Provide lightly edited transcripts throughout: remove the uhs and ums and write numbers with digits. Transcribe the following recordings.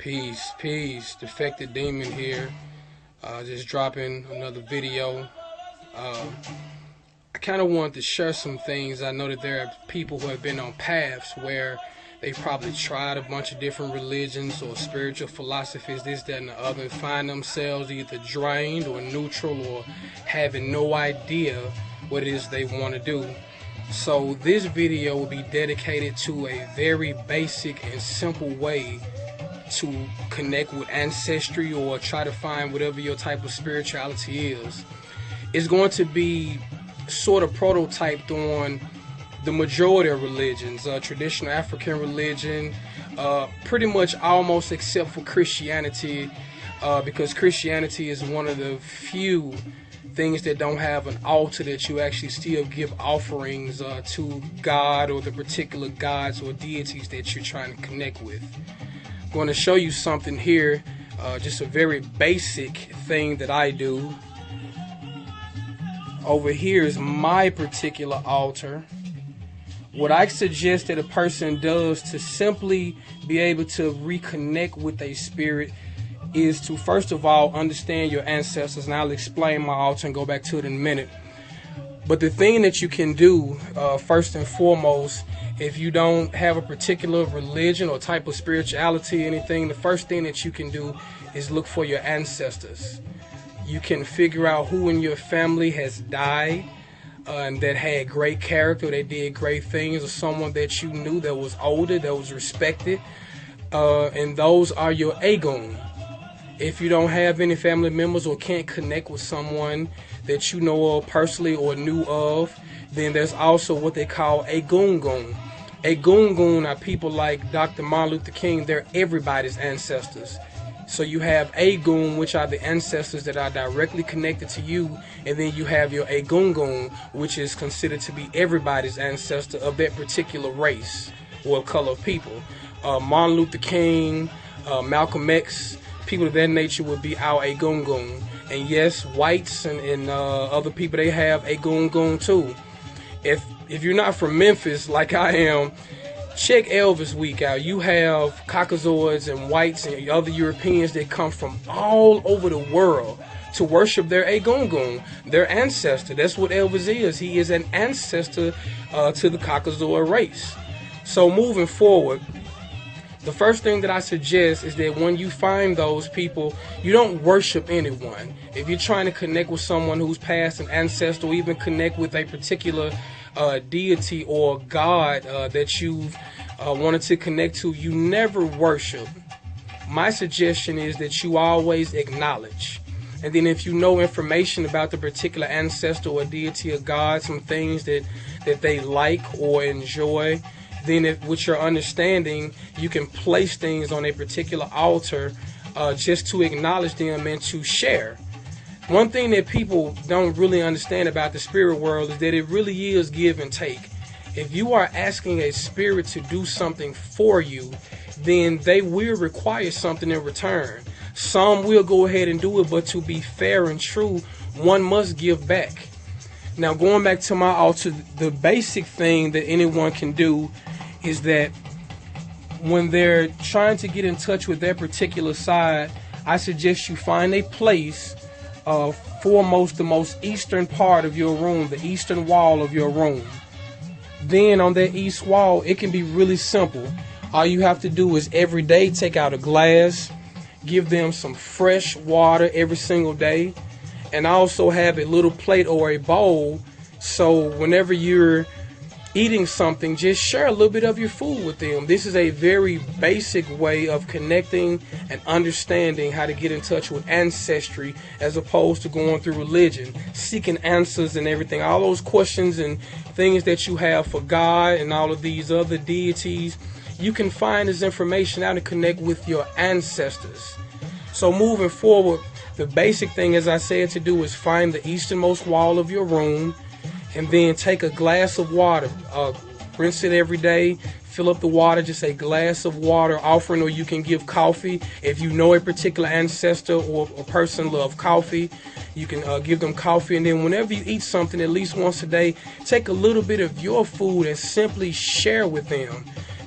Peace. Defected Demon here. Just dropping another video. I kind of wanted to share some things. I know that there are people who have been on paths where they've probably tried a bunch of different religions or spiritual philosophies, this, that, and the other, and find themselves either drained or neutral or having no idea what it is they want to do. So this video will be dedicated to a very basic and simple way to connect with ancestry or try to find whatever your type of spirituality is. It's going to be sort of prototyped on the majority of religions, traditional African religion, pretty much almost except for Christianity, because Christianity is one of the few things that don't have an altar that you actually still give offerings to God or the particular gods or deities that you're trying to connect with. I'm going to show you something here, just a very basic thing that I do. Over here is my particular altar. What I suggest that a person does to simply be able to reconnect with a spirit is to first of all understand your ancestors, and I'll explain my altar and go back to it in a minute. But the thing that you can do first and foremost, if you don't have a particular religion or type of spirituality, anything, the first thing that you can do is look for your ancestors. You can figure out who in your family has died and that had great character, that did great things, or someone that you knew that was older, that was respected, and those are your Agun. If you don't have any family members or can't connect with someone that you know of personally or knew of, then there's also what they call a Gungun. A Gungun are people like Dr. Martin Luther King. They're everybody's ancestors. So you have Agun, which are the ancestors that are directly connected to you, and then you have your Agungun, which is considered to be everybody's ancestor of that particular race or color of people. Martin Luther King, Malcolm X, people of that nature would be our Agungun. And yes, whites and other people, they have Agungun too. If you're not from Memphis like I am, check Elvis Week out. You have Caucasoids and whites and other Europeans that come from all over the world to worship their Agungun, their ancestor. That's what Elvis is. He is an ancestor to the Caucasoid race. So moving forward, the first thing that I suggest is that when you find those people, you don't worship anyone. If you're trying to connect with someone who's past an ancestor, or even connect with a particular deity or God that you've wanted to connect to, you never worship. My suggestion is that you always acknowledge. And then if you know information about the particular ancestor or deity or God, some things that they like or enjoy, then with your understanding, you can place things on a particular altar just to acknowledge them and to share. One thing that people don't really understand about the spirit world is that it really is give and take. If you are asking a spirit to do something for you, then they will require something in return. Some will go ahead and do it, but to be fair and true, one must give back. Now, going back to my altar, the basic thing that anyone can do is that when they're trying to get in touch with their particular side, I suggest you find a place foremost, the most eastern part of your room, the eastern wall of your room. Then on that east wall, it can be really simple. All you have to do is every day take out a glass, give them some fresh water every single day, and also have a little plate or a bowl, so whenever you're eating something, just share a little bit of your food with them. This is a very basic way of connecting and understanding how to get in touch with ancestry, as opposed to going through religion, seeking answers and everything. All those questions and things that you have for God and all of these other deities, you can find this information out and connect with your ancestors. So moving forward, the basic thing, as I said, to do is find the easternmost wall of your room, and then take a glass of water, rinse it every day, fill up the water, just a glass of water offering, or you can give coffee. If you know a particular ancestor or a person love coffee, you can give them coffee. And then whenever you eat something, at least once a day, take a little bit of your food and simply share with them.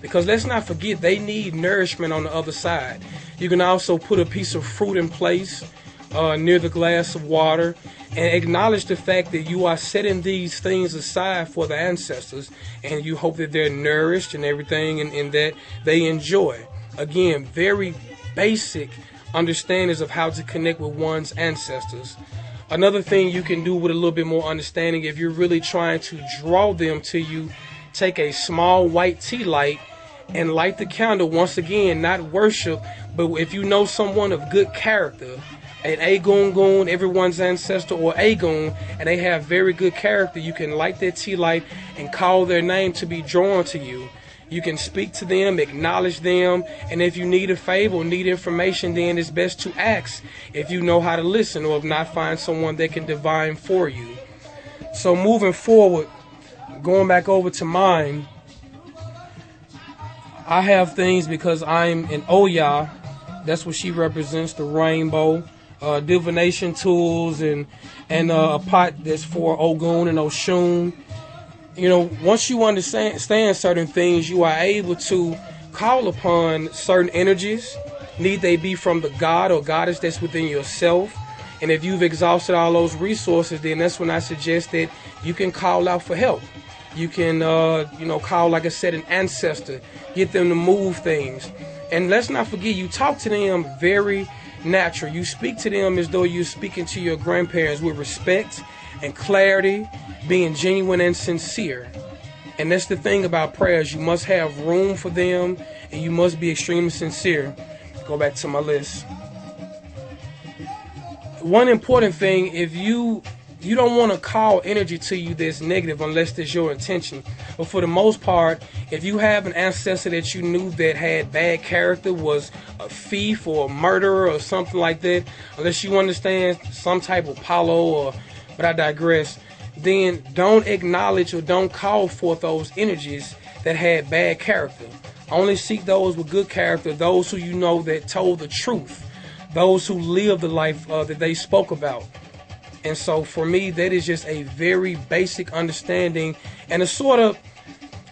because let's not forget they need nourishment on the other side. You can also put a piece of fruit in place near the glass of water, and acknowledge the fact that you are setting these things aside for the ancestors, and you hope that they're nourished and everything, and that they enjoy. Again, very basic understandings of how to connect with one's ancestors. Another thing you can do with a little bit more understanding, if you're really trying to draw them to you, take a small white tea light and light the candle. Once again, not worship, but if you know someone of good character, an Agungun, everyone's ancestor, or Agun, and they have very good character, you can light that tea light and call their name to be drawn to you. You can speak to them, acknowledge them, and if you need a favor or need information, then it's best to ask if you know how to listen, or if not, find someone that can divine for you. So moving forward, going back over to mine, I have things because I'm an Oya. That's what she represents, the rainbow. Divination tools and a pot that's for Ogun and Oshun. You know, once you understand certain things, you are able to call upon certain energies. Need they be from the god or goddess that's within yourself. And if you've exhausted all those resources, then that's when I suggest that you can call out for help. You can, call, like I said, an ancestor, get them to move things. And let's not forget, you talk to them very natural. You speak to them as though you're speaking to your grandparents, with respect and clarity, being genuine and sincere. And that's the thing about prayers. You must have room for them, and you must be extremely sincere. Go back to my list. One important thing, if you don't want to call energy to you that's negative unless that's your intention. But for the most part, if you have an ancestor that you knew that had bad character, was a thief or a murderer or something like that, unless you understand some type of Palo, but I digress, then don't acknowledge or don't call forth those energies that had bad character. Only seek those with good character, those who you know that told the truth, those who lived the life that they spoke about. And so for me, that is just a very basic understanding and a sort of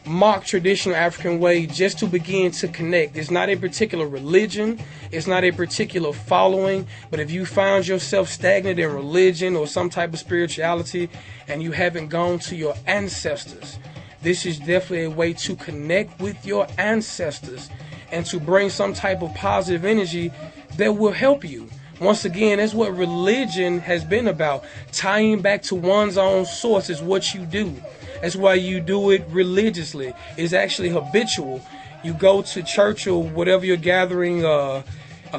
mock traditional African way just to begin to connect. It's not a particular religion. It's not a particular following. But if you found yourself stagnant in religion or some type of spirituality and you haven't gone to your ancestors, this is definitely a way to connect with your ancestors and to bring some type of positive energy that will help you. Once again, that's what religion has been about. Tying back to one's own source is what you do. That's why you do it religiously. It's actually habitual. You go to church or whatever you're gathering a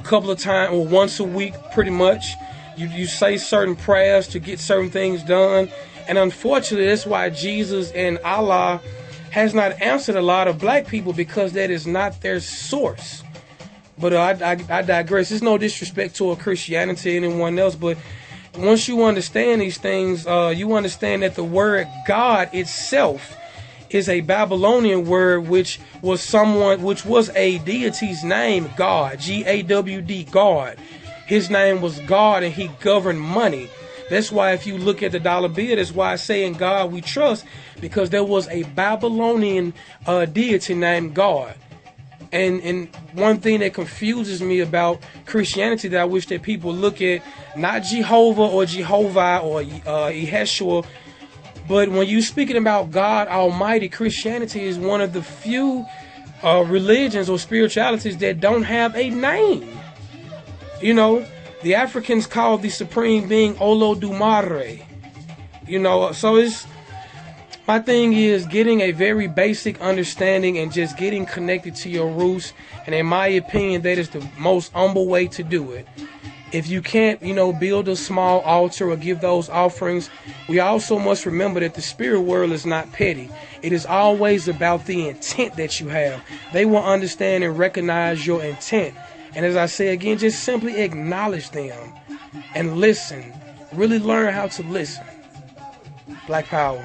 couple of times or once a week pretty much. You say certain prayers to get certain things done. And unfortunately, that's why Jesus and Allah has not answered a lot of black people, because that is not their source. But I digress. There's no disrespect toward Christianity or anyone else, but once you understand these things, you understand that the word God itself is a Babylonian word, which was a deity's name, God, G-A-W-D, God. His name was God, and he governed money. That's why if you look at the dollar bill, that's why I say in God we trust, because there was a Babylonian deity named God. And one thing that confuses me about Christianity that I wish that people look at, not Jehovah or Jehovah or Yeshua, but when you're speaking about God Almighty, Christianity is one of the few religions or spiritualities that don't have a name. You know, the Africans call the supreme being Olodumare. You know, so my thing is getting a very basic understanding and just getting connected to your roots. And in my opinion, that is the most humble way to do it. If you can't, build a small altar or give those offerings, we also must remember that the spirit world is not petty. It is always about the intent that you have. They will understand and recognize your intent. And as I say again, just simply acknowledge them and listen. Really learn how to listen. Black Power.